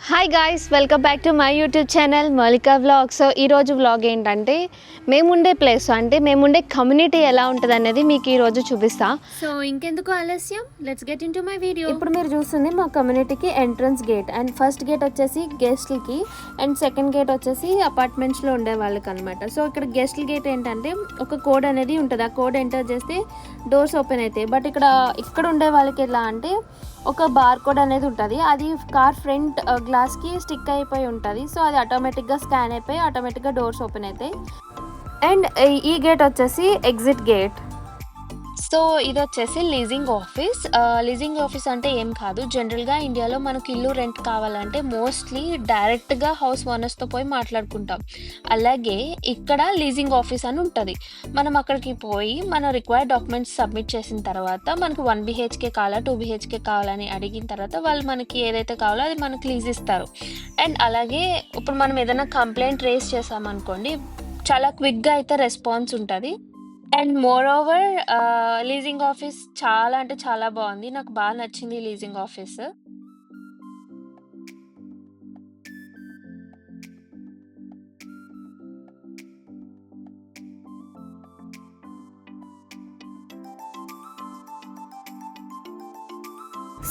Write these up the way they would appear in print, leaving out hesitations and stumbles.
Hi guys, welcome back to my YouTube channel Moulika vlog. So ఈరోజు vlog ఏంటంటే మేముండే place అంటే మేముండే కమ్యూనిటీ ఎలా ఉంటుంది అనేది మీకు ఈరోజు చూపిస్తా. సో ఇంకెందుకు ఆలస్యం, let's get in to my video. ఇప్పుడు మీరు చూస్తుంది మా కమ్యూనిటీకి entrance gate. And first gate వచ్చేసి గెస్ట్లకి అండ్ సెకండ్ గేట్ వచ్చేసి అపార్ట్మెంట్స్లో ఉండే వాళ్ళకి అనమాట. సో ఇక్కడ గెస్ట్ల గేట్ ఏంటంటే ఒక కోడ్ అనేది ఉంటుంది. ఆ కోడ్ ఎంటర్ చేస్తే డోర్స్ ఓపెన్ అవుతాయి. బట్ ఇక్కడ ఉండే వాళ్ళకి ఎలా అంటే ఒక బార్ కోడ్ అనేది ఉంటుంది. అది కార్ ఫ్రంట్ గ్లాస్కి స్టిక్ అయిపోయి ఉంటుంది. సో అది ఆటోమేటిక్గా స్కాన్ అయిపోయి ఆటోమేటిక్గా డోర్స్ ఓపెన్ అవుతాయి. అండ్ ఈ గేట్ వచ్చేసి ఎగ్జిట్ గేట్. సో ఇది వచ్చేసి లీజింగ్ ఆఫీస్. లీజింగ్ ఆఫీస్ అంటే ఏం కాదు, జనరల్గా ఇండియాలో మనకు ఇల్లు రెంట్ కావాలంటే మోస్ట్లీ డైరెక్ట్గా హౌస్ ఓనర్స్తో పోయి మాట్లాడుకుంటాం. అలాగే ఇక్కడ లీజింగ్ ఆఫీస్ అని ఉంటుంది. మనం అక్కడికి పోయి మన రిక్వైర్డ్ డాక్యుమెంట్స్ సబ్మిట్ చేసిన తర్వాత మనకు 1 BHK కావాలా 2 BHK కావాలని అడిగిన తర్వాత వాళ్ళు మనకి ఏదైతే కావాలో అది మనకు లీజ్ ఇస్తారు. అండ్ అలాగే ఇప్పుడు మనం ఏదైనా కంప్లైంట్ రేస్ చేసామనుకోండి, చాలా క్విక్గా అయితే రెస్పాన్స్ ఉంటుంది. And more over leasing office చాలా అంటే చాలా బాగుంది. నాకు బాగా నచ్చింది లీజింగ్ ఆఫీస్.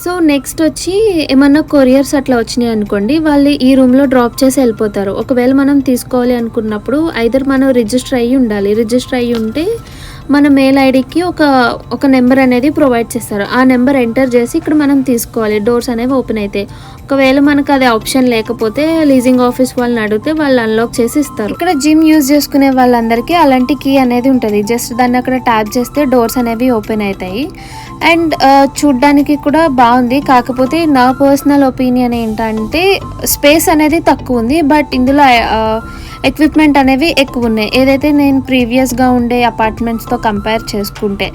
సో నెక్స్ట్ వచ్చి ఏమన్నా కొరియర్స్ అట్లా వచ్చినాయి అనుకోండి, వాళ్ళు ఈ రూమ్లో డ్రాప్ చేసి వెళ్ళిపోతారు. ఒకవేళ మనం తీసుకోవాలి అనుకున్నప్పుడు ఐదర్ మనం రిజిస్టర్ అయ్యి ఉండాలి. రిజిస్టర్ అయ్యి ఉంటే మన మెయిల్ ఐడికి ఒక నెంబర్ అనేది ప్రొవైడ్ చేస్తారు. ఆ నెంబర్ ఎంటర్ చేసి ఇక్కడ మనం తీసుకోవాలి. డోర్స్ అనేవి ఓపెన్ అవుతాయి. ఒకవేళ మనకు అది ఆప్షన్ లేకపోతే లీజింగ్ ఆఫీస్ వాళ్ళని అడిగితే వాళ్ళు అన్లాక్ చేసి ఇస్తారు. ఇక్కడ జిమ్ యూజ్ చేసుకునే వాళ్ళందరికీ అలాంటి కీ అనేది ఉంటుంది. జస్ట్ దాన్ని అక్కడ ట్యాప్ చేస్తే డోర్స్ అనేవి ఓపెన్ అవుతాయి. అండ్ చూడ్డానికి కూడా బాగుంది. కాకపోతే నా పర్సనల్ ఒపీనియన్ ఏంటంటే స్పేస్ అనేది తక్కువ ఉంది, బట్ ఇందులో ఎక్విప్మెంట్ అనేవి ఎక్కువ ఉన్నాయి, ఏదైతే నేను ప్రీవియస్గా ఉండే అపార్ట్మెంట్స్తో కంపేర్ చేసుకుంటే.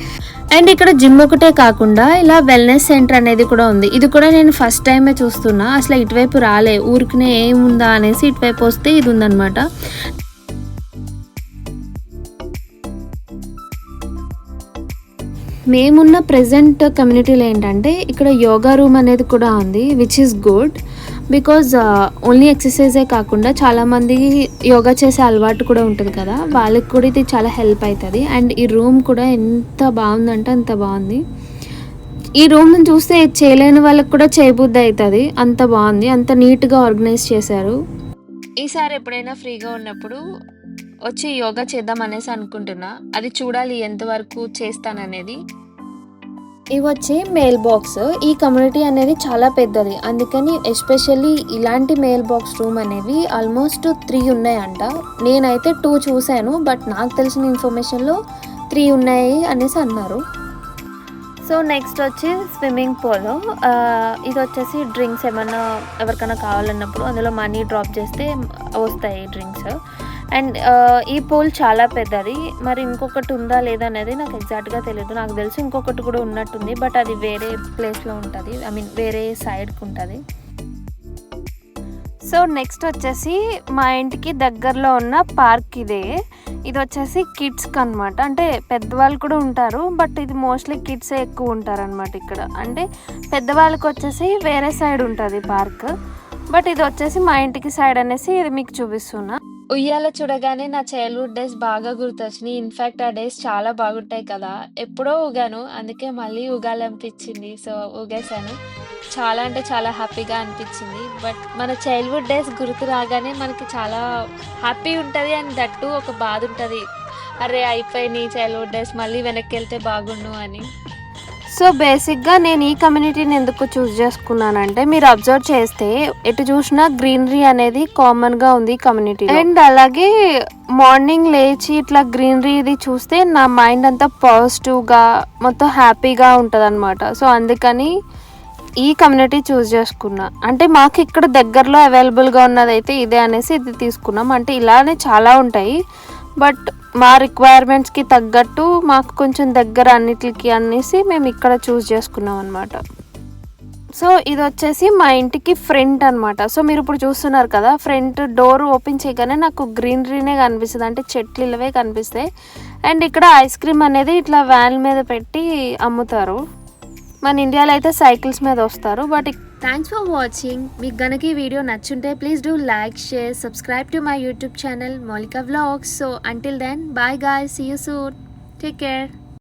అండ్ ఇక్కడ జిమ్ ఒకటే కాకుండా ఇలా వెల్నెస్ సెంటర్ అనేది కూడా ఉంది. ఇది కూడా నేను ఫస్ట్ టైమే చూస్తున్నా. అసలు ఇటువైపు రాలే, ఊరికినే ఏముందా అనేసి ఇటువైపు వస్తే ఇది ఉందన్నమాట. మేమున్న ప్రెజెంట్ కమ్యూనిటీలో ఏంటంటే ఇక్కడ యోగా రూమ్ అనేది కూడా ఉంది, which is good. Because only ఎక్సర్సైజే కాకుండా చాలామంది యోగా చేసే అలవాటు కూడా ఉంటుంది కదా, వాళ్ళకి కూడా ఇది చాలా హెల్ప్ అవుతుంది. అండ్ ఈ రూమ్ కూడా ఎంత బాగుందంటే అంత బాగుంది. ఈ రూమ్ని చూస్తే చేయలేని వాళ్ళకి కూడా చేయబుద్ధి అవుతుంది, అంత బాగుంది, అంత నీట్గా ఆర్గనైజ్ చేశారు. ఈసారి ఎప్పుడైనా ఫ్రీగా ఉన్నప్పుడు వచ్చి యోగా చేద్దాం అనేసి అనుకుంటున్నా. అది చూడాలి ఎంతవరకు చేస్తాననేది. ఇవి వచ్చి మెయిల్ బాక్స్. ఈ కమ్యూనిటీ అనేది చాలా పెద్దది, అందుకని ఎస్పెషల్లీ ఇలాంటి మెయిల్ బాక్స్ రూమ్ అనేవి ఆల్మోస్ట్ 3 ఉన్నాయంట. నేనైతే 2 చూశాను, బట్ నాకు తెలిసిన ఇన్ఫర్మేషన్లో 3 ఉన్నాయి అనేసి అన్నారు. సో నెక్స్ట్ వచ్చి స్విమ్మింగ్ పూల్. ఇది వచ్చేసి డ్రింక్స్ ఏమన్నా ఎవరికైనా కావాలన్నప్పుడు అందులో మనీ డ్రాప్ చేస్తే వస్తాయి డ్రింక్స్. అండ్ ఈ పూల్ చాలా పెద్దది. మరి ఇంకొకటి ఉందా లేదా అనేది నాకు ఎగ్జాక్ట్గా తెలియదు. నాకు తెలిసి ఇంకొకటి కూడా ఉన్నట్టుంది, బట్ అది వేరే ప్లేస్లో ఉంటుంది, ఐ మీన్ వేరే సైడ్కి ఉంటుంది. సో నెక్స్ట్ వచ్చేసి మా ఇంటికి దగ్గరలో ఉన్న పార్క్ ఇదే. ఇది వచ్చేసి కిడ్స్కి అనమాట. అంటే పెద్దవాళ్ళు కూడా ఉంటారు, బట్ ఇది మోస్ట్లీ కిడ్సే ఎక్కువ ఉంటారు అనమాట ఇక్కడ. అంటే పెద్దవాళ్ళకి వచ్చేసి వేరే సైడ్ ఉంటుంది పార్క్, బట్ ఇది వచ్చేసి మా ఇంటికి సైడ్ అనేసి ఇది మీకు చూపిస్తున్నా. ఉయ్యాల చూడగానే నా చైల్డ్హుడ్ డేస్ బాగా గుర్తొచ్చినాయి. ఇన్ఫ్యాక్ట్ ఆ డేస్ చాలా బాగుంటాయి కదా. ఎప్పుడో ఊగాను, అందుకే మళ్ళీ ఊగాలనిపించింది. సో ఊగేశాను. చాలా అంటే చాలా హ్యాపీగా అనిపించింది. బట్ మన చైల్డ్హుడ్ డేస్ గుర్తు రాగానే మనకి చాలా హ్యాపీ ఉంటుంది. అండ్ దట్టు ఒక బాధ ఉంటుంది, అరే అయిపోయినాయి చైల్డ్హుడ్ డేస్, మళ్ళీ వెనక్కి వెళ్తే బాగుండు అని. సో బేసిక్గా నేను ఈ కమ్యూనిటీని ఎందుకు చూస్ చేసుకున్నానంటే, మీరు అబ్జర్వ్ చేస్తే ఎటు చూసినా గ్రీనరీ అనేది కామన్గా ఉంది ఈ కమ్యూనిటీ. అండ్ అలాగే మార్నింగ్ లేచి ఇట్లా గ్రీనరీ ఇది చూస్తే నా మైండ్ అంతా పాజిటివ్గా మొత్తం హ్యాపీగా ఉంటుంది అనమాట. సో అందుకని ఈ కమ్యూనిటీ చూస్ చేసుకున్నా. అంటే మాకు ఇక్కడ దగ్గరలో అవైలబుల్గా ఉన్నదైతే ఇదే అనేసి ఇది తీసుకున్నాం. అంటే ఇలానే చాలా ఉంటాయి, బట్ మా రిక్వైర్మెంట్స్కి తగ్గట్టు మాకు కొంచెం దగ్గర అన్నిటికి అనేసి మేము ఇక్కడ చూస్ చేసుకున్నాం అనమాట. సో ఇది వచ్చేసి మా ఇంటికి ఫ్రంట్ అనమాట. సో మీరు ఇప్పుడు చూస్తున్నారు కదా, ఫ్రంట్ డోర్ ఓపెన్ చేయగానే నాకు గ్రీనరీనే కనిపిస్తుంది, అంటే చెట్లు ఇలావే కనిపిస్తాయి. అండ్ ఇక్కడ ఐస్ క్రీమ్ అనేది ఇట్లా వ్యాన్ మీద పెట్టి అమ్ముతారు. మన ఇండియాలో అయితే సైకిల్స్ మీద వస్తారు, బట్ థ్యాంక్స్ ఫర్ వాచింగ్. మీకు గనక ఈ వీడియో నచ్చుంటే please do like, share, subscribe to my YouTube channel Moulika vlogs. So until then, bye guys, see you soon, take care.